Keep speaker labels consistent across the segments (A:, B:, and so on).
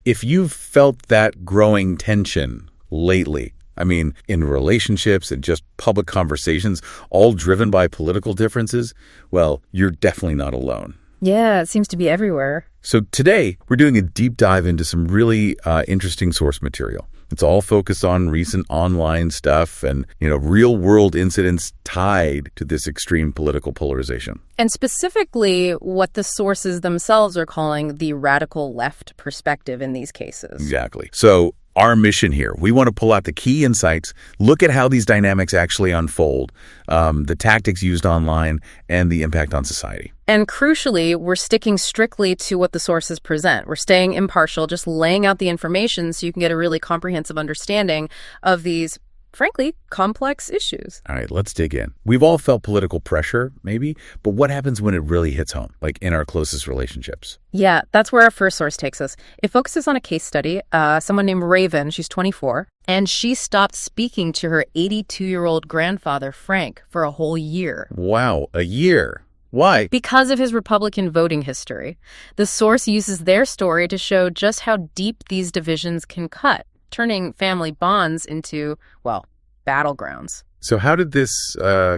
A: If you've felt that growing tension lately, I mean, in relationships and just public conversations, all driven by political differences, well, you're definitely not alone.
B: Yeah, it seems to be everywhere.
A: So today, we're doing a deep dive into some really interesting source material. It's all focused on recent online stuff and, real-world incidents tied to this extreme political polarization.
B: And specifically, what the sources themselves are calling the radical left perspective in these cases.
A: Exactly. So our mission here, we want to pull out the key insights, look at how these dynamics actually unfold, the tactics used online, and the impact on society.
B: And crucially, we're sticking strictly to what the sources present. We're staying impartial, just laying out the information so you can get a really comprehensive understanding of these, frankly, complex issues.
A: All right, let's dig in. We've all felt political pressure, maybe, but what happens when it really hits home, like in our closest relationships?
B: Yeah, that's where our first source takes us. It focuses on a case study, someone named Raven, she's 24, and she stopped speaking to her 82-year-old grandfather, Frank, for a whole year.
A: Wow, a year. Why?
B: Because of his Republican voting history. The source uses their story to show just how deep these divisions can cut, turning family bonds into, well, battlegrounds.
A: So how did this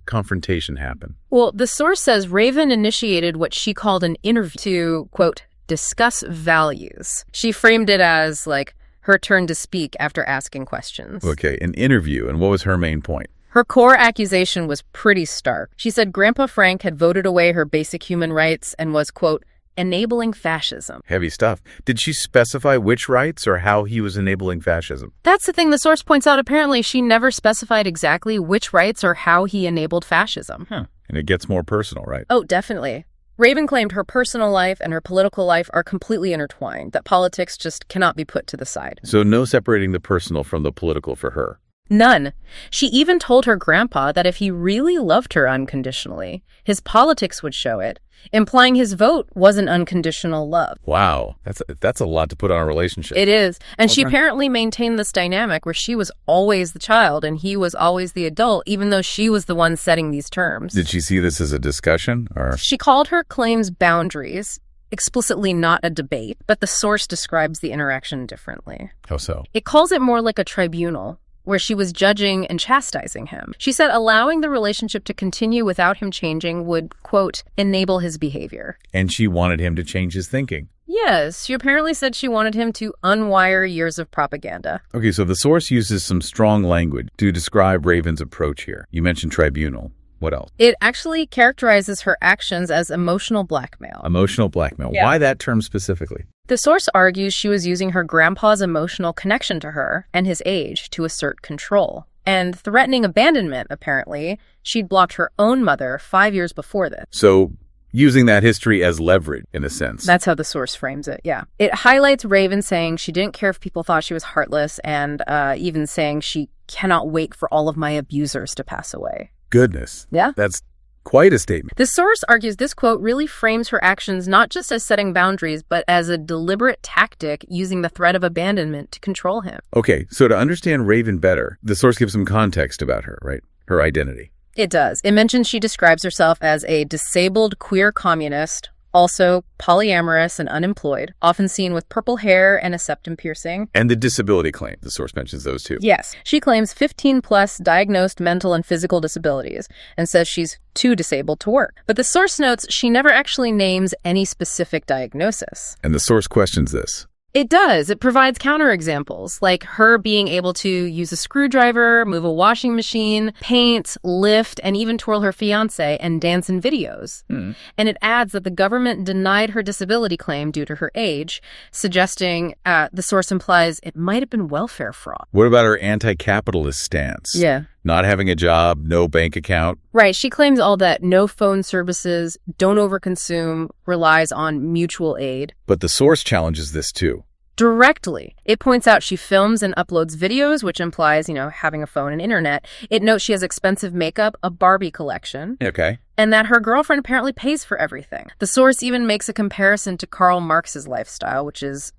A: confrontation happen?
B: Well, the source says Raven initiated what she called an interview to, quote, discuss values. She framed it as, like, her turn to speak after asking questions.
A: Okay, an interview. And what was her main point?
B: Her core accusation was pretty stark. She said Grandpa Frank had voted away her basic human rights and was, quote, enabling fascism.
A: Heavy stuff. Did she specify which rights or how he was enabling fascism?
B: That's the thing the source points out. Apparently, she never specified exactly which rights or how he enabled fascism.
A: And it gets more personal, right?
B: Oh, definitely. Raven claimed her personal life and her political life are completely intertwined, that politics just cannot be put to the side.
A: So no separating the personal from the political for her.
B: None. She even told her grandpa that if he really loved her unconditionally, his politics would show it, implying his vote wasn't unconditional love.
A: Wow, that's a lot to put on a relationship.
B: It is. And she apparently maintained this dynamic where she was always the child and he was always the adult, even though she was the one setting these terms.
A: Did she see this as a discussion, or?
B: She called her claims boundaries, explicitly not a debate, but the source describes the interaction differently.
A: How so?
B: It calls it more like a tribunal, where she was judging and chastising him. She said allowing the relationship to continue without him changing would, quote, enable his behavior.
A: And she wanted him to change his thinking.
B: Yes, she apparently said she wanted him to unwire years of propaganda.
A: Okay, so the source uses some strong language to describe Raven's approach here. You mentioned tribunal. What else?
B: It actually characterizes her actions as emotional blackmail.
A: Emotional blackmail.
B: Yeah.
A: Why that term specifically?
B: The source argues she was using her grandpa's emotional connection to her and his age to assert control. And threatening abandonment, apparently. She'd blocked her own mother 5 years before this.
A: So using that history as leverage, in a sense.
B: That's how the source frames it, yeah. It highlights Raven saying she didn't care if people thought she was heartless and even saying she cannot wait for all of my abusers to pass away.
A: Goodness.
B: Yeah.
A: That's quite a statement.
B: The source argues this quote really frames her actions not just as setting boundaries, but as a deliberate tactic using the threat of abandonment to control him.
A: Okay, so to understand Raven better, the source gives some context about her, right? Her identity.
B: It does. It mentions she describes herself as a disabled queer communist, also polyamorous and unemployed, often seen with purple hair and a septum piercing.
A: And the disability claim. The source mentions those too.
B: Yes. She claims 15 plus diagnosed mental and physical disabilities and says she's too disabled to work. But the source notes she never actually names any specific diagnosis.
A: And the source questions this.
B: It does. It provides counterexamples, like her being able to use a screwdriver, move a washing machine, paint, lift, and even twirl her fiancé and dance in videos. And it adds that the government denied her disability claim due to her age, suggesting the source implies it might have been welfare fraud.
A: What about her anti-capitalist stance?
B: Yeah.
A: Not having a job, no bank account.
B: Right. She claims all that no phone services, don't overconsume, relies on mutual aid.
A: But the source challenges this too.
B: Directly. It points out she films and uploads videos, which implies, having a phone and internet. It notes she has expensive makeup, a Barbie collection.
A: Okay.
B: And that her girlfriend apparently pays for everything. The source even makes a comparison to Karl Marx's lifestyle, which is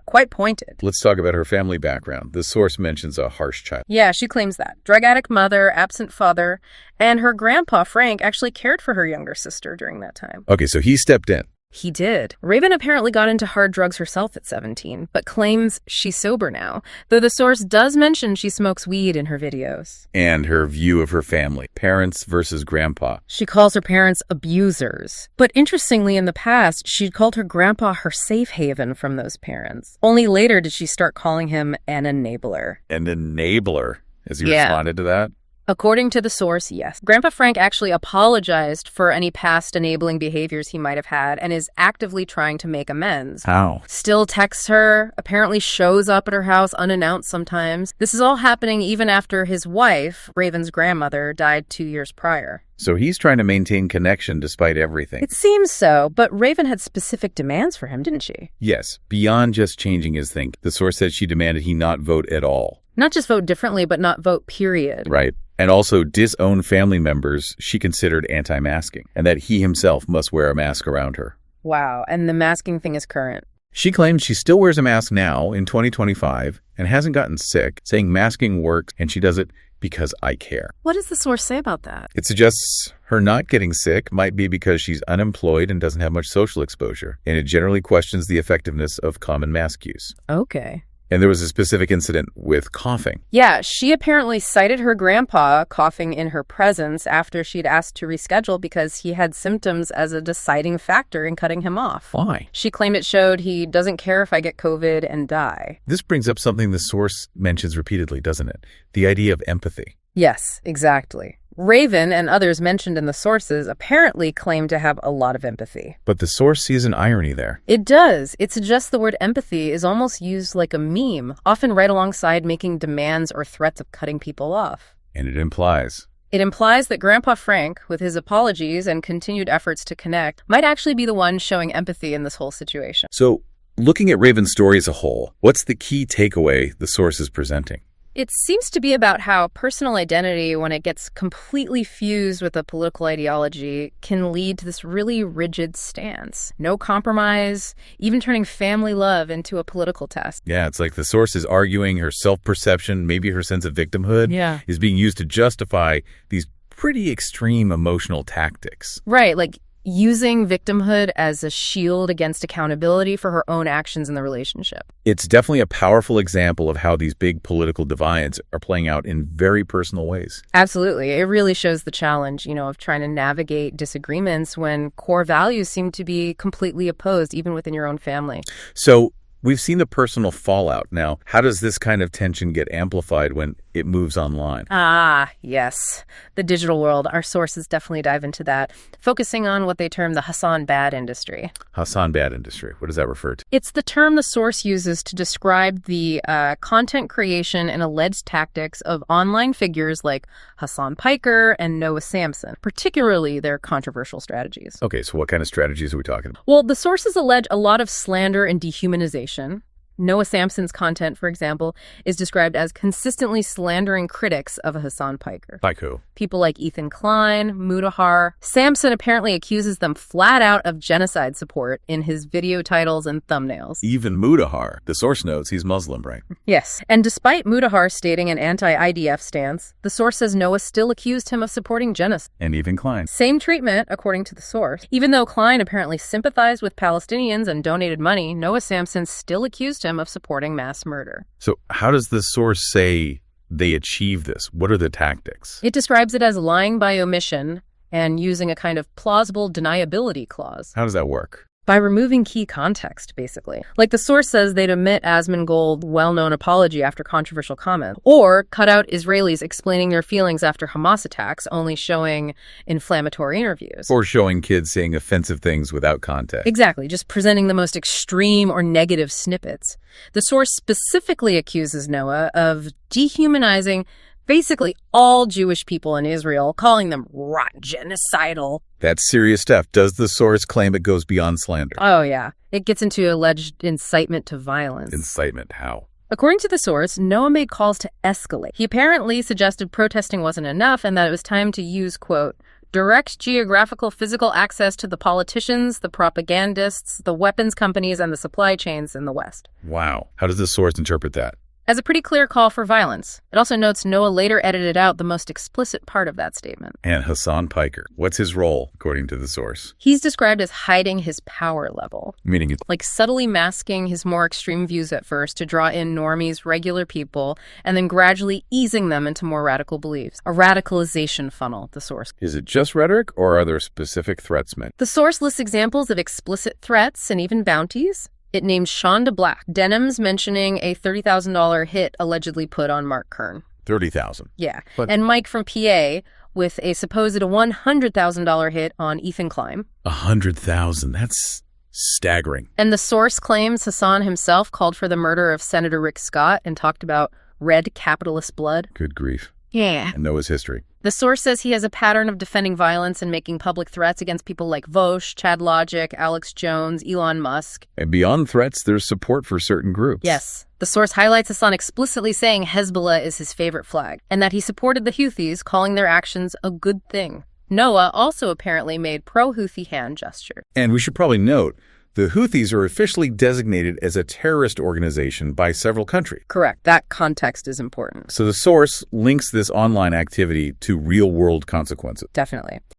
B: quite pointed.
A: Let's talk about her family background. The source mentions a harsh child.
B: Yeah, she claims that. Drug addict mother, absent father, and her grandpa, Frank, actually cared for her younger sister during that time.
A: Okay, so he stepped in.
B: He did. Raven apparently got into hard drugs herself at 17, but claims she's sober now, though the source does mention she smokes weed in her videos.
A: And her view of her family, parents versus grandpa.
B: She calls her parents abusers. But interestingly, in the past, she'd called her grandpa her safe haven from those parents. Only later did she start calling him an enabler.
A: An enabler, as he responded to that?
B: According to the source, yes. Grandpa Frank actually apologized for any past enabling behaviors he might have had and is actively trying to make amends.
A: How?
B: Still texts her, apparently shows up at her house unannounced sometimes. This is all happening even after his wife, Raven's grandmother, died 2 years prior.
A: So he's trying to maintain connection despite everything.
B: It seems so, but Raven had specific demands for him, didn't she?
A: Yes, beyond just changing his think. The source said she demanded he not vote at all.
B: Not just vote differently, but not vote, period.
A: Right. And also disown family members she considered anti-masking, and that he himself must wear a mask around her.
B: Wow, and the masking thing is current.
A: She claims she still wears a mask now in 2025 and hasn't gotten sick, saying masking works and she does it because I care.
B: What does the source say about that?
A: It suggests her not getting sick might be because she's unemployed and doesn't have much social exposure, and it generally questions the effectiveness of common mask use.
B: Okay.
A: And there was a specific incident with coughing.
B: Yeah, she apparently cited her grandpa coughing in her presence after she'd asked to reschedule because he had symptoms as a deciding factor in cutting him off.
A: Why?
B: She claimed it showed he doesn't care if I get COVID and die.
A: This brings up something the source mentions repeatedly, doesn't it? The idea of empathy.
B: Yes, exactly. Raven and others mentioned in the sources apparently claim to have a lot of empathy.
A: But the source sees an irony there.
B: It does. It suggests the word empathy is almost used like a meme, often right alongside making demands or threats of cutting people off.
A: And it implies
B: that Grandpa Frank, with his apologies and continued efforts to connect, might actually be the one showing empathy in this whole situation.
A: So, looking at Raven's story as a whole, what's the key takeaway the source is presenting?
B: It seems to be about how personal identity, when it gets completely fused with a political ideology, can lead to this really rigid stance. No compromise, even turning family love into a political test.
A: Yeah, it's like the source is arguing her self-perception, maybe her sense of victimhood, is being used to justify these pretty extreme emotional tactics.
B: Right, like using victimhood as a shield against accountability for her own actions in the relationship.
A: It's definitely a powerful example of how these big political divides are playing out in very personal ways.
B: Absolutely. It really shows the challenge, of trying to navigate disagreements when core values seem to be completely opposed, even within your own family.
A: So we've seen the personal fallout. Now, how does this kind of tension get amplified when it moves online?
B: Ah, yes. The digital world. Our sources definitely dive into that, focusing on what they term the Hassan Bad industry.
A: Hassan Bad industry. What does that refer to?
B: It's the term the source uses to describe the content creation and alleged tactics of online figures like Hassan Piker and Noah Samsen, particularly their controversial strategies.
A: Okay, so what kind of strategies are we talking about?
B: Well, the sources allege a lot of slander and dehumanization. Noah Samsen's content, for example, is described as consistently slandering critics of Hassan Piker.
A: Like who?
B: People like Ethan Klein, Mudahar. Samsen apparently accuses them flat out of genocide support in his video titles and thumbnails.
A: Even Mudahar. The source notes he's Muslim, right?
B: Yes. And despite Mudahar stating an anti-IDF stance, the source says Noah still accused him of supporting genocide.
A: And even Klein.
B: Same treatment, according to the source. Even though Klein apparently sympathized with Palestinians and donated money, Noah Samsen still accused him of supporting mass murder.
A: So how does the source say they achieve this? What are the tactics?
B: It describes it as lying by omission and using a kind of plausible deniability clause.
A: How does that work?
B: By removing key context, basically. Like the source says they'd omit Asmongold's well-known apology after controversial comments, or cut out Israelis explaining their feelings after Hamas attacks, only showing inflammatory interviews.
A: Or showing kids saying offensive things without context.
B: Exactly, just presenting the most extreme or negative snippets. The source specifically accuses Noah of dehumanizing basically all Jewish people in Israel, calling them rotten, genocidal.
A: That's serious stuff. Does the source claim it goes beyond slander?
B: Oh, yeah. It gets into alleged incitement to violence.
A: Incitement, how?
B: According to the source, Noah made calls to escalate. He apparently suggested protesting wasn't enough and that it was time to use, quote, direct geographical physical access to the politicians, the propagandists, the weapons companies, and the supply chains in the West.
A: Wow. How does the source interpret that?
B: as a pretty clear call for violence. It also notes Noah later edited out the most explicit part of that statement.
A: And Hasan Piker, what's his role, according to the source?
B: He's described as hiding his power level.
A: Meaning it's
B: Like subtly masking his more extreme views at first to draw in normies, regular people, and then gradually easing them into more radical beliefs. A radicalization funnel, the source.
A: Is it just rhetoric, or are there specific threats meant?
B: The source lists examples of explicit threats and even bounties. It names Shonda Black, Denham's mentioning a $30,000 hit allegedly put on Mark Kern.
A: $30,000.
B: Yeah.
A: But-
B: And Mike from PA with a supposed $100,000 hit on Ethan Klein.
A: $100,000. That's staggering.
B: And the source claims Hasan himself called for the murder of Senator Rick Scott and talked about red capitalist blood.
A: Good grief.
B: Yeah.
A: And Noah's history.
B: The source says he has a pattern of defending violence and making public threats against people like Vaush, Chad Logic, Alex Jones, Elon Musk.
A: And beyond threats, there's support for certain groups.
B: Yes. The source highlights Hasan explicitly saying Hezbollah is his favorite flag, and that he supported the Houthis, calling their actions a good thing. Noah also apparently made pro-Houthi hand gesture.
A: And we should probably note, the Houthis are officially designated as a terrorist organization by several countries.
B: Correct. That context is important.
A: So the source links this online activity to real-world consequences.
B: Definitely.